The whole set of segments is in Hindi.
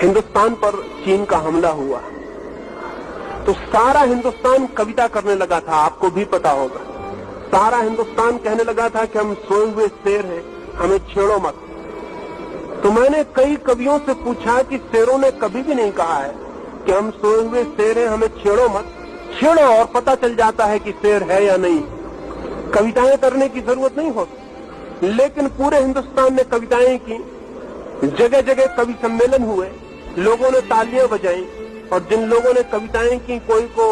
हिंदुस्तान पर चीन का हमला हुआ तो सारा हिंदुस्तान कविता करने लगा था, आपको भी पता होगा। सारा हिंदुस्तान कहने लगा था कि हम सोए हुए शेर हैं, हमें छेड़ो मत। तो मैंने कई कवियों से पूछा कि शेरों ने कभी भी नहीं कहा है कि हम सोए हुए शेर हैं, हमें छेड़ो मत। छेड़ो और पता चल जाता है कि शेर है या नहीं, कविताएं करने की जरूरत नहीं होती। लेकिन पूरे हिंदुस्तान ने कविताएं की, जगह जगह कवि सम्मेलन हुए, लोगों ने तालियां बजाई, और जिन लोगों ने कविताएं की, कोई को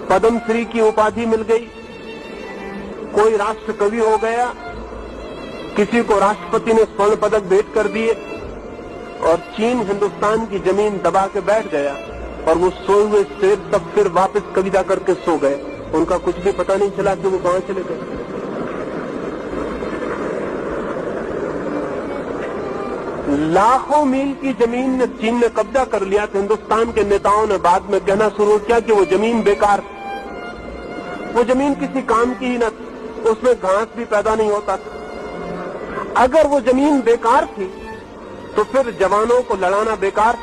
पद्मश्री की उपाधि मिल गई, कोई राष्ट्र कवि हो गया, किसी को राष्ट्रपति ने स्वर्ण पदक भेंट कर दिए, और चीन हिंदुस्तान की जमीन दबा के बैठ गया। और वो सोए हुए शेर तब फिर वापस कविता करके सो गए, उनका कुछ भी पता नहीं चला कि वो कहां चले गए। लाखों मील की जमीन ने चीन ने कब्जा कर लिया तो हिंदुस्तान के नेताओं ने बाद में कहना शुरू किया कि वो जमीन बेकार, वो जमीन किसी काम की ही न, उसमें घास भी पैदा नहीं होता था। अगर वो जमीन बेकार थी तो फिर जवानों को लड़ाना बेकार,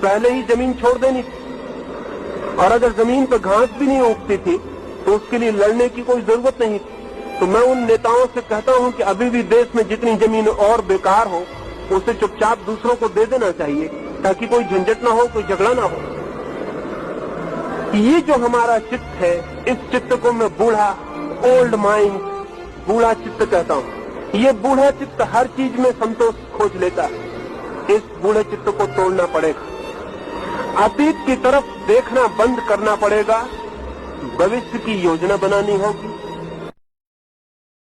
पहले ही जमीन छोड़ देनी थी। और अगर जमीन पर घास भी नहीं उगती थी तो उसके लिए लड़ने की कोई जरूरत नहीं थी। तो मैं उन नेताओं से कहता हूं कि अभी भी देश में जितनी जमीन और बेकार हो उसे चुपचाप दूसरों को दे देना चाहिए, ताकि कोई झंझट ना हो, कोई झगड़ा ना हो। ये जो हमारा चित्त है, इस चित्त को मैं बूढ़ा, ओल्ड माइंड, बूढ़ा चित्त कहता हूं। ये बूढ़ा चित्त हर चीज में संतोष खोज लेता है, इस बूढ़े चित्त को तोड़ना पड़ेगा। अतीत की तरफ देखना बंद करना पड़ेगा, भविष्य की योजना बनानी होगी।